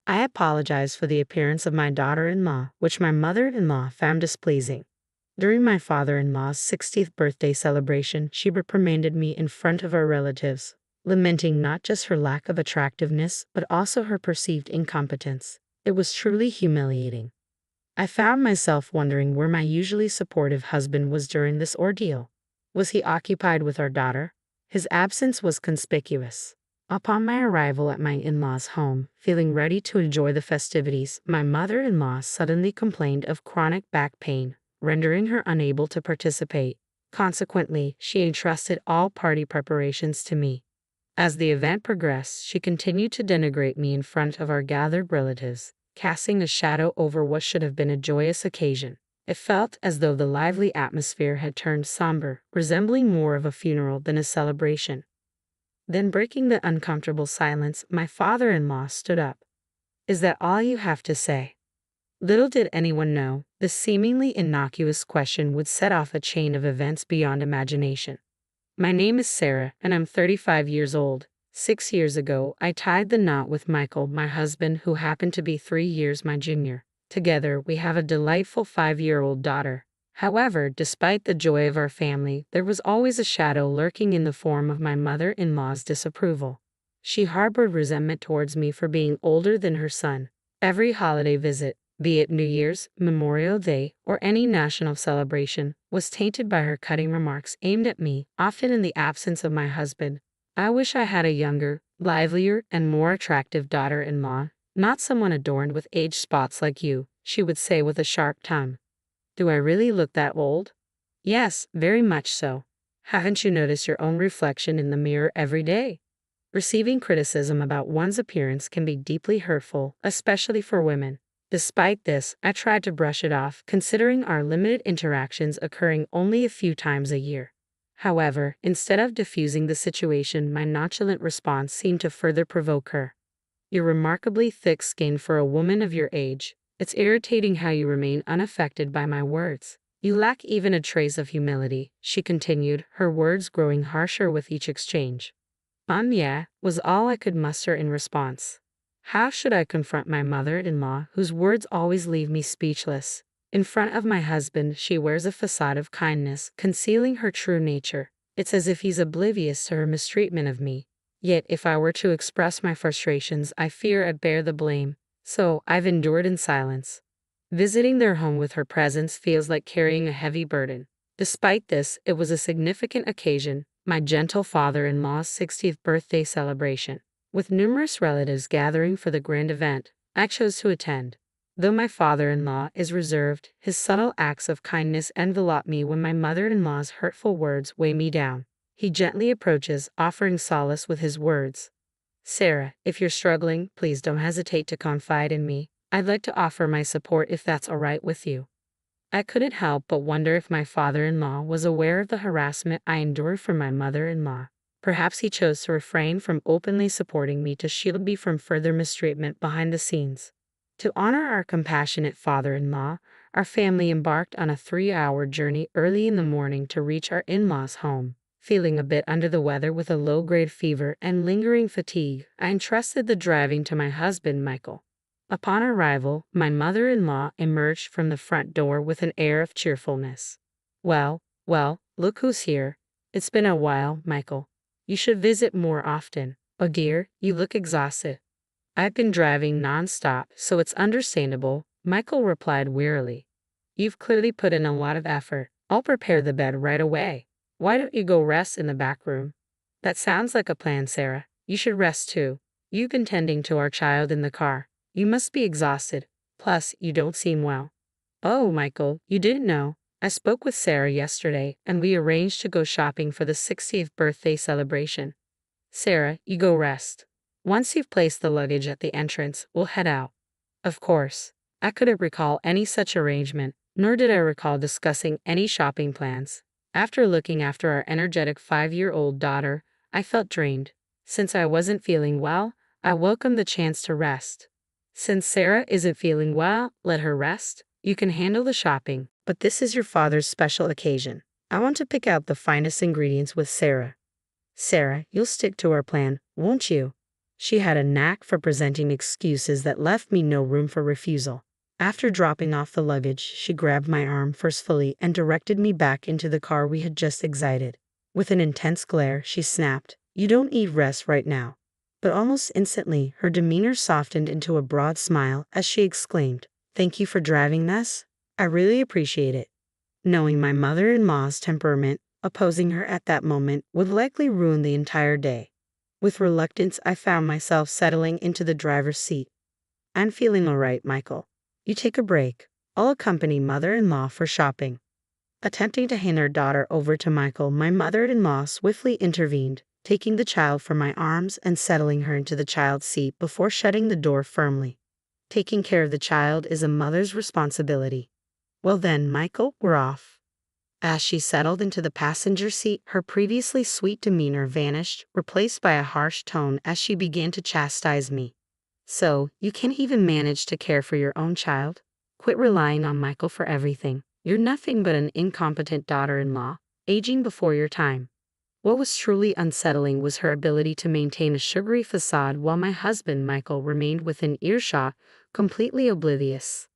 I apologized for the appearance of my daughter-in-law, which my mother-in-law found displeasing. During my father-in-law's 60th birthday celebration, she reprimanded me in front of our relatives, lamenting not just her lack of attractiveness, but also her perceived incompetence. It was truly humiliating. I found myself wondering where my usually supportive husband was during this ordeal. Was he occupied with our daughter? His absence was conspicuous. Upon my arrival at my in-laws' home, feeling ready to enjoy the festivities, my mother-in-law suddenly complained of chronic back pain, rendering her unable to participate. Consequently, she entrusted all party preparations to me. As the event progressed, she continued to denigrate me in front of our gathered relatives, casting a shadow over what should have been a joyous occasion. It felt as though the lively atmosphere had turned somber, resembling more of a funeral than a celebration. Then, breaking the uncomfortable silence, my father-in-law stood up. "Is that all you have to say?" Little did anyone know, this seemingly innocuous question would set off a chain of events beyond imagination. "My name is Sarah, and I'm 35 years old. 6 years ago, I tied the knot with Michael, my husband, who happened to be 3 years my junior. Together, we have a delightful 5-year-old daughter. However, despite the joy of our family, there was always a shadow lurking in the form of my mother-in-law's disapproval. She harbored resentment towards me for being older than her son. Every holiday visit, be it New Year's, Memorial Day, or any national celebration, was tainted by her cutting remarks aimed at me, often in the absence of my husband. I wish I had a younger, livelier, and more attractive daughter-in-law, not someone adorned with age spots like you," she would say with a sharp tongue. "Do I really look that old?" "Yes, very much so. Haven't you noticed your own reflection in the mirror every day?" Receiving criticism about one's appearance can be deeply hurtful, especially for women. Despite this, I tried to brush it off, considering our limited interactions occurring only a few times a year. However, instead of diffusing the situation, my nonchalant response seemed to further provoke her. "You're remarkably thick-skinned for a woman of your age. It's irritating how you remain unaffected by my words. You lack even a trace of humility," she continued, her words growing harsher with each exchange. Yeah," was all I could muster in response. How should I confront my mother-in-law, whose words always leave me speechless? In front of my husband, she wears a facade of kindness, concealing her true nature. It's as if he's oblivious to her mistreatment of me. Yet, if I were to express my frustrations, I fear I'd bear the blame. So, I've endured in silence. Visiting their home with her presence feels like carrying a heavy burden. Despite this, it was a significant occasion, my gentle father-in-law's 60th birthday celebration. With numerous relatives gathering for the grand event, I chose to attend. Though my father-in-law is reserved, his subtle acts of kindness envelop me when my mother-in-law's hurtful words weigh me down. He gently approaches, offering solace with his words. "Sarah, if you're struggling, please don't hesitate to confide in me. I'd like to offer my support if that's all right with you." I couldn't help but wonder if my father-in-law was aware of the harassment I endured from my mother-in-law. Perhaps he chose to refrain from openly supporting me to shield me from further mistreatment behind the scenes. To honor our compassionate father-in-law, our family embarked on a 3-hour journey early in the morning to reach our in-laws' home. Feeling a bit under the weather with a low-grade fever and lingering fatigue, I entrusted the driving to my husband, Michael. Upon arrival, my mother-in-law emerged from the front door with an air of cheerfulness. Well, look who's here. It's been a while, Michael. You should visit more often. Oh dear, you look exhausted." "I've been driving non-stop, so it's understandable," Michael replied wearily. "You've clearly put in a lot of effort. I'll prepare the bed right away. Why don't you go rest in the back room?" "That sounds like a plan, Sarah. You should rest too. You've been tending to our child in the car. You must be exhausted. Plus, you don't seem well." "Oh, Michael, you didn't know. I spoke with Sarah yesterday, and we arranged to go shopping for the 60th birthday celebration." "Sarah, you go rest. Once you've placed the luggage at the entrance, we'll head out." Of course, I couldn't recall any such arrangement, nor did I recall discussing any shopping plans. After looking after our energetic 5-year-old daughter, I felt drained. Since I wasn't feeling well, I welcomed the chance to rest. Since Sarah isn't feeling well, let her rest. You can handle the shopping, but this is your father's special occasion. I want to pick out the finest ingredients with Sarah. Sarah, you'll stick to our plan, won't you?" She had a knack for presenting excuses that left me no room for refusal. After dropping off the luggage, she grabbed my arm forcefully and directed me back into the car we had just exited. With an intense glare, she snapped, "You don't need rest right now." But almost instantly, her demeanor softened into a broad smile as she exclaimed, "Thank you for driving us. I really appreciate it." Knowing my mother-in-law's temperament, opposing her at that moment would likely ruin the entire day. With reluctance, I found myself settling into the driver's seat. "I'm feeling all right, Michael. You take a break. I'll accompany mother-in-law for shopping." Attempting to hand her daughter over to Michael, my mother-in-law swiftly intervened, taking the child from my arms and settling her into the child's seat before shutting the door firmly. Taking care of the child is a mother's responsibility. "Well then, Michael, we're off." As she settled into the passenger seat, her previously sweet demeanor vanished, replaced by a harsh tone as she began to chastise me. "So, you can't even manage to care for your own child? Quit relying on Michael for everything. You're nothing but an incompetent daughter-in-law, aging before your time." What was truly unsettling was her ability to maintain a sugary facade while my husband, Michael, remained within earshot, completely oblivious.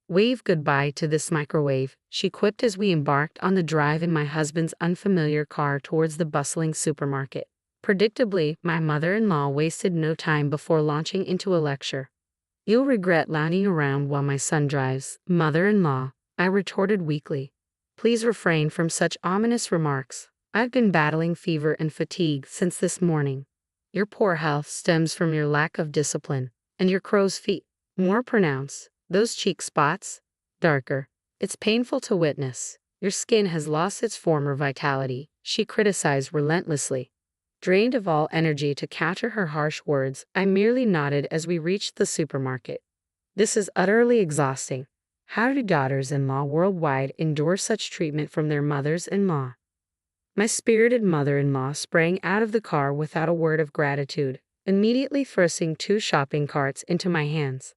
"Wave goodbye to this microwave," she quipped as we embarked on the drive in my husband's unfamiliar car towards the bustling supermarket. Predictably, my mother-in-law wasted no time before launching into a lecture. "You'll regret lounging around while my son drives, mother-in-law," I retorted weakly. "Please refrain from such ominous remarks. I've been battling fever and fatigue since this morning. Your poor health stems from your lack of discipline, and your crow's feet, more pronounced. Those cheek spots, darker. It's painful to witness. Your skin has lost its former vitality," she criticized relentlessly. Drained of all energy to counter her harsh words, I merely nodded as we reached the supermarket. This is utterly exhausting. How do daughters-in-law worldwide endure such treatment from their mothers-in-law? My spirited mother-in-law sprang out of the car without a word of gratitude, immediately thrusting 2 shopping carts into my hands.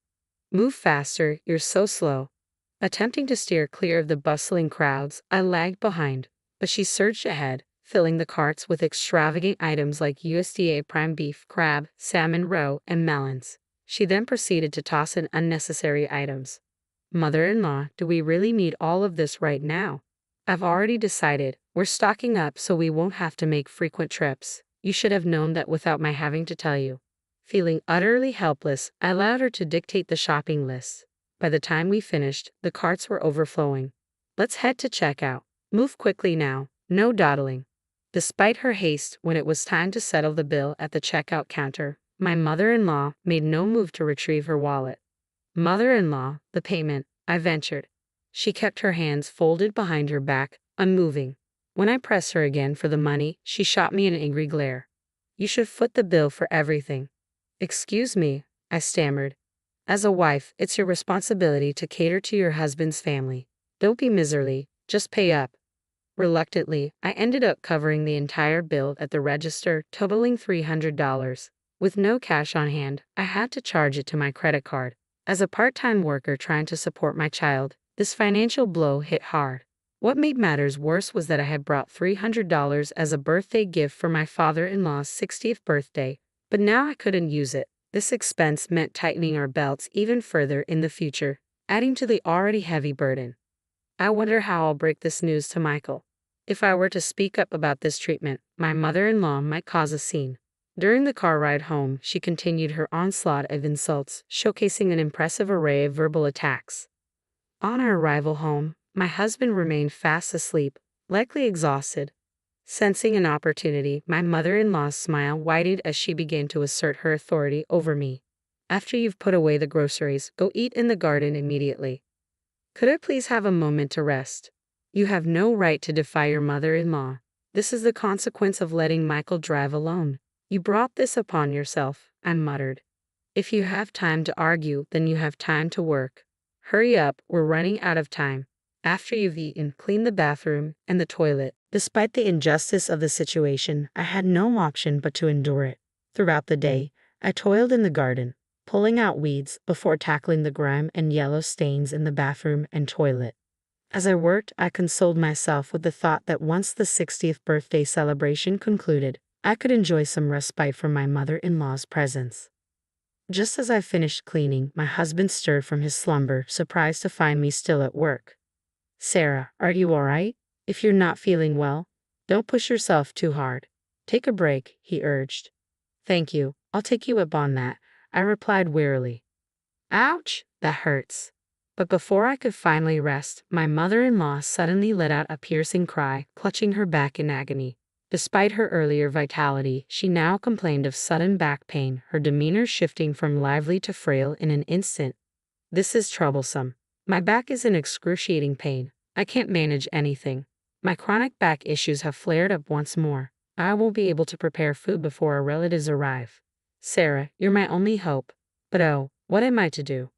"Move faster, you're so slow." Attempting to steer clear of the bustling crowds, I lagged behind, but she surged ahead, filling the carts with extravagant items like USDA prime beef, crab, salmon roe, and melons. She then proceeded to toss in unnecessary items. "Mother-in-law, do we really need all of this right now? I've already decided, we're stocking up so we won't have to make frequent trips. You should have known that without my having to tell you." Feeling utterly helpless, I allowed her to dictate the shopping list. By the time we finished, the carts were overflowing. "Let's head to checkout. Move quickly now, no dawdling." Despite her haste, when it was time to settle the bill at the checkout counter, my mother-in-law made no move to retrieve her wallet. "Mother-in-law, the payment," I ventured. She kept her hands folded behind her back, unmoving. When I pressed her again for the money, she shot me an angry glare. "You should foot the bill for everything." "Excuse me," I stammered. "As a wife, it's your responsibility to cater to your husband's family. Don't be miserly, just pay up." Reluctantly, I ended up covering the entire bill at the register, totaling $300. With no cash on hand, I had to charge it to my credit card. As a part-time worker trying to support my child, this financial blow hit hard. What made matters worse was that I had brought $300 as a birthday gift for my father-in-law's 60th birthday, but now I couldn't use it. This expense meant tightening our belts even further in the future, adding to the already heavy burden. I wonder how I'll break this news to Michael. If I were to speak up about this treatment, my mother-in-law might cause a scene. During the car ride home, she continued her onslaught of insults, showcasing an impressive array of verbal attacks. On our arrival home, my husband remained fast asleep, likely exhausted. Sensing an opportunity, my mother-in-law's smile widened as she began to assert her authority over me. "After you've put away the groceries, go eat in the garden immediately. Could I please have a moment to rest? You have no right to defy your mother-in-law. This is the consequence of letting Michael drive alone. You brought this upon yourself," I muttered. "If you have time to argue, then you have time to work. Hurry up, we're running out of time. After you've eaten, clean the bathroom and the toilet." Despite the injustice of the situation, I had no option but to endure it. Throughout the day, I toiled in the garden, pulling out weeds before tackling the grime and yellow stains in the bathroom and toilet. As I worked, I consoled myself with the thought that once the 60th birthday celebration concluded, I could enjoy some respite from my mother-in-law's presence. Just as I finished cleaning, my husband stirred from his slumber, surprised to find me still at work. Sarah, are you all right? If you're not feeling well, don't push yourself too hard. Take a break, he urged. Thank you, I'll take you up on that, I replied wearily. Ouch, that hurts. But before I could finally rest, my mother-in-law suddenly let out a piercing cry, clutching her back in agony. Despite her earlier vitality, she now complained of sudden back pain, her demeanor shifting from lively to frail in an instant. This is troublesome. My back is in excruciating pain. I can't manage anything. My chronic back issues have flared up once more. I won't be able to prepare food before our relatives arrive. Sarah, you're my only hope. But oh, what am I to do?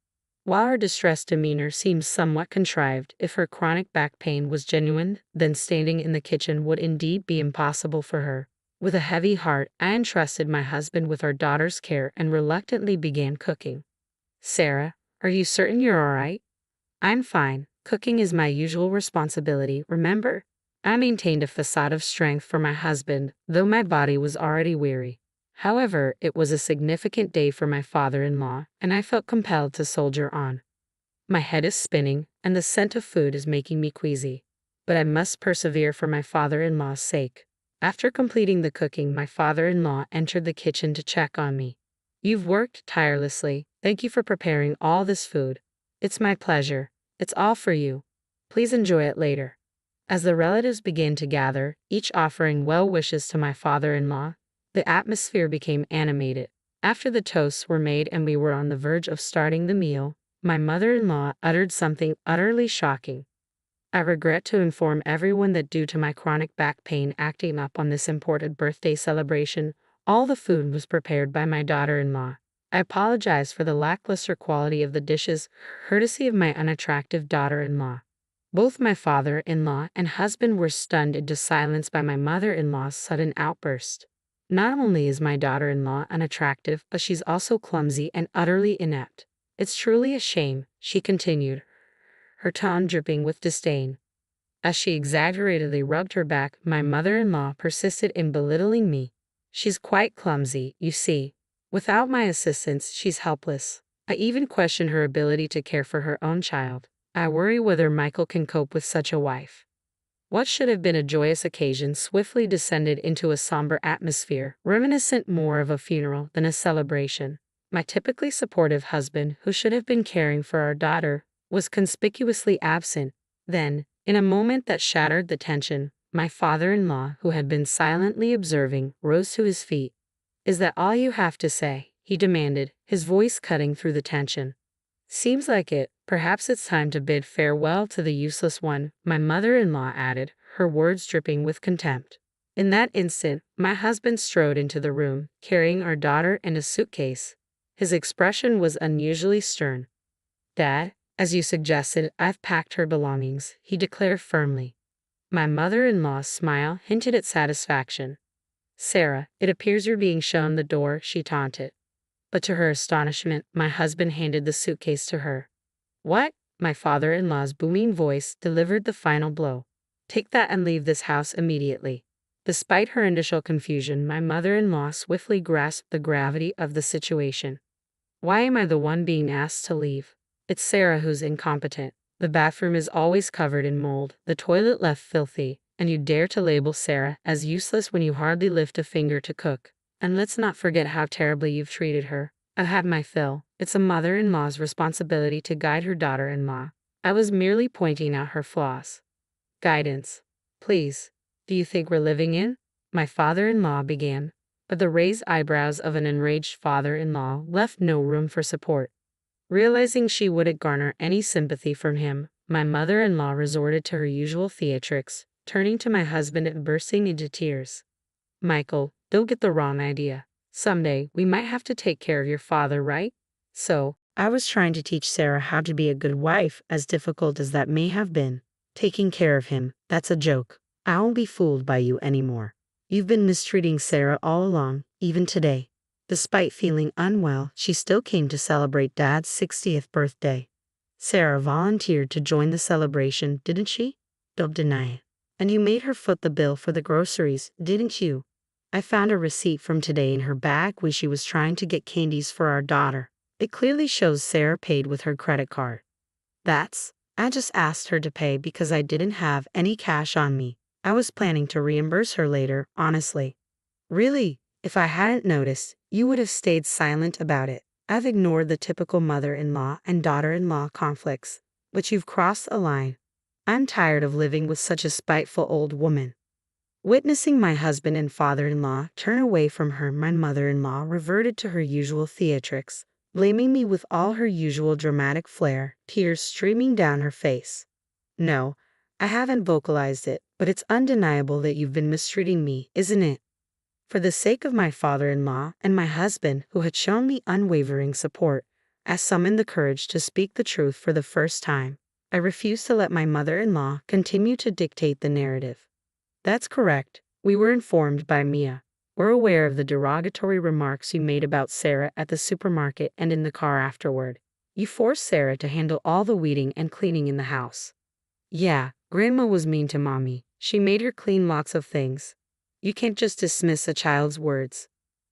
While her distressed demeanor seemed somewhat contrived, if her chronic back pain was genuine, then standing in the kitchen would indeed be impossible for her. With a heavy heart, I entrusted my husband with our daughter's care and reluctantly began cooking. Sarah, are you certain you're all right? I'm fine. Cooking is my usual responsibility, remember? I maintained a facade of strength for my husband, though my body was already weary. However, it was a significant day for my father-in-law, and I felt compelled to soldier on. My head is spinning, and the scent of food is making me queasy. But I must persevere for my father-in-law's sake. After completing the cooking, my father-in-law entered the kitchen to check on me. You've worked tirelessly. Thank you for preparing all this food. It's my pleasure. It's all for you. Please enjoy it later. As the relatives began to gather, each offering well wishes to my father-in-law, the atmosphere became animated. After the toasts were made and we were on the verge of starting the meal, my mother-in-law uttered something utterly shocking. I regret to inform everyone that due to my chronic back pain acting up on this important birthday celebration, all the food was prepared by my daughter-in-law. I apologize for the lackluster quality of the dishes, courtesy of my unattractive daughter-in-law. Both my father-in-law and husband were stunned into silence by my mother-in-law's sudden outburst. Not only is my daughter-in-law unattractive, but she's also clumsy and utterly inept. It's truly a shame, she continued, her tone dripping with disdain. As she exaggeratedly rubbed her back, my mother-in-law persisted in belittling me. She's quite clumsy, you see. Without my assistance, she's helpless. I even question her ability to care for her own child. I worry whether Michael can cope with such a wife. What should have been a joyous occasion swiftly descended into a somber atmosphere, reminiscent more of a funeral than a celebration. My typically supportive husband, who should have been caring for our daughter, was conspicuously absent. Then, in a moment that shattered the tension, my father-in-law, who had been silently observing, rose to his feet. Is that all you have to say? He demanded, his voice cutting through the tension. Seems like it. Perhaps it's time to bid farewell to the useless one, my mother-in-law added, her words dripping with contempt. In that instant, my husband strode into the room, carrying our daughter in a suitcase. His expression was unusually stern. Dad, as you suggested, I've packed her belongings, he declared firmly. My mother-in-law's smile hinted at satisfaction. Sarah, it appears you're being shown the door, she taunted. But to her astonishment, my husband handed the suitcase to her. What? My father-in-law's booming voice delivered the final blow. Take that and leave this house immediately. Despite her initial confusion, my mother-in-law swiftly grasped the gravity of the situation. Why am I the one being asked to leave? It's Sarah who's incompetent. The bathroom is always covered in mold, the toilet left filthy, and you dare to label Sarah as useless when you hardly lift a finger to cook. And let's not forget how terribly you've treated her. I've had my fill. It's a mother-in-law's responsibility to guide her daughter-in-law. I was merely pointing out her flaws. Guidance. Please. Do you think we're living in? My father-in-law began, but the raised eyebrows of an enraged father-in-law left no room for support. Realizing she wouldn't garner any sympathy from him, my mother-in-law resorted to her usual theatrics, turning to my husband and bursting into tears. Michael, don't get the wrong idea. Someday, we might have to take care of your father, right? So, I was trying to teach Sarah how to be a good wife, as difficult as that may have been. Taking care of him, that's a joke. I won't be fooled by you anymore. You've been mistreating Sarah all along, even today. Despite feeling unwell, she still came to celebrate Dad's 60th birthday. Sarah volunteered to join the celebration, didn't she? Don't deny it. And you made her foot the bill for the groceries, didn't you? I found a receipt from today in her bag when she was trying to get candies for our daughter. It clearly shows Sarah paid with her credit card. I just asked her to pay because I didn't have any cash on me. I was planning to reimburse her later, honestly. Really? If I hadn't noticed, you would have stayed silent about it. I've ignored the typical mother-in-law and daughter-in-law conflicts, but you've crossed a line. I'm tired of living with such a spiteful old woman. Witnessing my husband and father-in-law turn away from her, my mother-in-law reverted to her usual theatrics, blaming me with all her usual dramatic flair, tears streaming down her face. No, I haven't vocalized it, but it's undeniable that you've been mistreating me, isn't it? For the sake of my father-in-law and my husband, who had shown me unwavering support, I summoned the courage to speak the truth for the first time. I refused to let my mother-in-law continue to dictate the narrative. That's correct. We were informed by Mia. We're aware of the derogatory remarks you made about Sarah at the supermarket and in the car afterward. You forced Sarah to handle all the weeding and cleaning in the house. Yeah, Grandma was mean to Mommy. She made her clean lots of things. You can't just dismiss a child's words.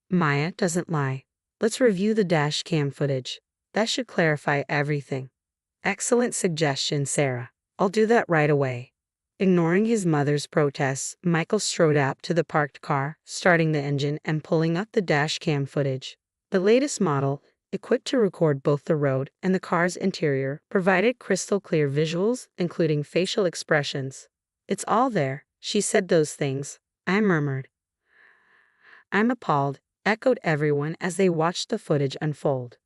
Maya doesn't lie. Let's review the dash cam footage. That should clarify everything. Excellent suggestion, Sarah. I'll do that right away. Ignoring his mother's protests, Michael strode out to the parked car, starting the engine and pulling up the dash cam footage. The latest model, equipped to record both the road and the car's interior, provided crystal clear visuals, including facial expressions. It's all there. She said those things. I murmured. I'm appalled, echoed everyone as they watched the footage unfold.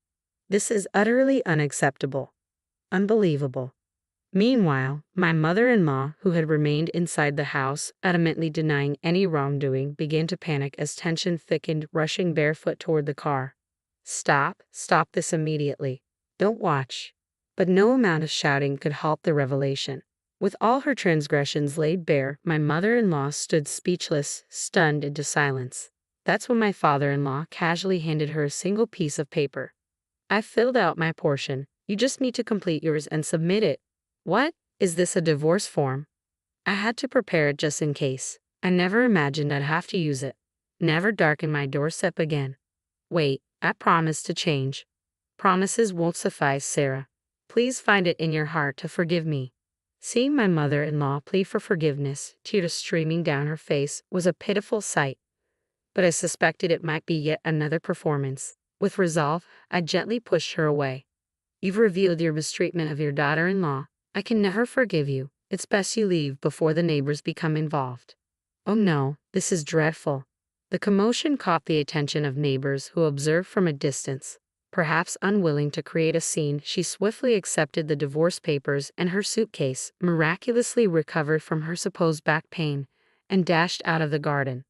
This is utterly unacceptable. Unbelievable. Meanwhile, my mother-in-law, who had remained inside the house, adamantly denying any wrongdoing, began to panic as tension thickened, rushing barefoot toward the car. Stop this immediately. Don't watch. But no amount of shouting could halt the revelation. With all her transgressions laid bare, my mother-in-law stood speechless, stunned into silence. That's when my father-in-law casually handed her a single piece of paper. I filled out my portion. You just need to complete yours and submit it. What? Is this a divorce form? I had to prepare it just in case. I never imagined I'd have to use it. Never darken my doorstep again. Wait, I promise to change. Promises won't suffice, Sarah. Please find it in your heart to forgive me. Seeing my mother-in-law plead for forgiveness, tears streaming down her face, was a pitiful sight. But I suspected it might be yet another performance. With resolve, I gently pushed her away. You've revealed your mistreatment of your daughter-in-law. I can never forgive you. It's best you leave before the neighbors become involved. Oh no, this is dreadful. The commotion caught the attention of neighbors who observed from a distance. Perhaps unwilling to create a scene, she swiftly accepted the divorce papers and her suitcase, miraculously recovered from her supposed back pain, and dashed out of the garden.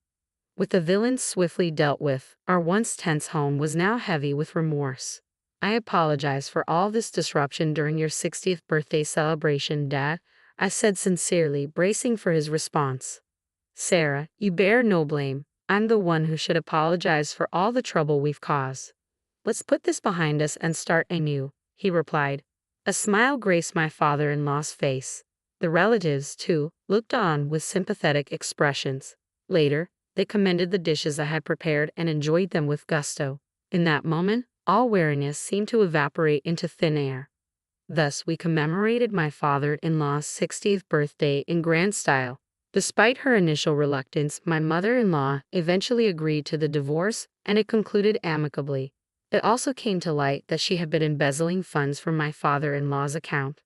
With the villain swiftly dealt with, our once tense home was now heavy with remorse. I apologize for all this disruption during your 60th birthday celebration, Dad, I said sincerely, bracing for his response. Sarah, you bear no blame. I'm the one who should apologize for all the trouble we've caused. Let's put this behind us and start anew, he replied. A smile graced my father-in-law's face. The relatives, too, looked on with sympathetic expressions. Later, they commended the dishes I had prepared and enjoyed them with gusto. In that moment, all weariness seemed to evaporate into thin air. Thus, we commemorated my father-in-law's 60th birthday in grand style. Despite her initial reluctance, my mother-in-law eventually agreed to the divorce, and it concluded amicably. It also came to light that she had been embezzling funds from my father-in-law's account,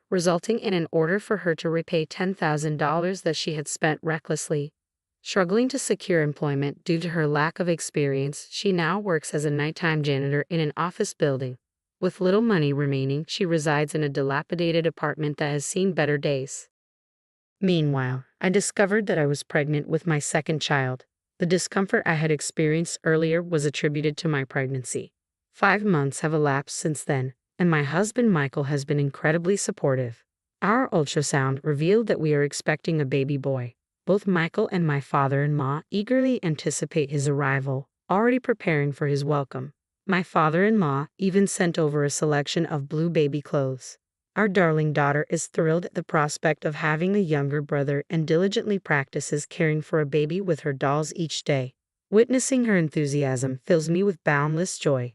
resulting in an order for her to repay $10,000 that she had spent recklessly. Struggling to secure employment due to her lack of experience, she now works as a nighttime janitor in an office building. With little money remaining, she resides in a dilapidated apartment that has seen better days. Meanwhile, I discovered that I was pregnant with my second child. The discomfort I had experienced earlier was attributed to my pregnancy. 5 months have elapsed since then, and my husband Michael has been incredibly supportive. Our ultrasound revealed that we are expecting a baby boy. Both Michael and my father-in-law eagerly anticipate his arrival, already preparing for his welcome. My father-in-law even sent over a selection of blue baby clothes. Our darling daughter is thrilled at the prospect of having a younger brother and diligently practices caring for a baby with her dolls each day. Witnessing her enthusiasm fills me with boundless joy.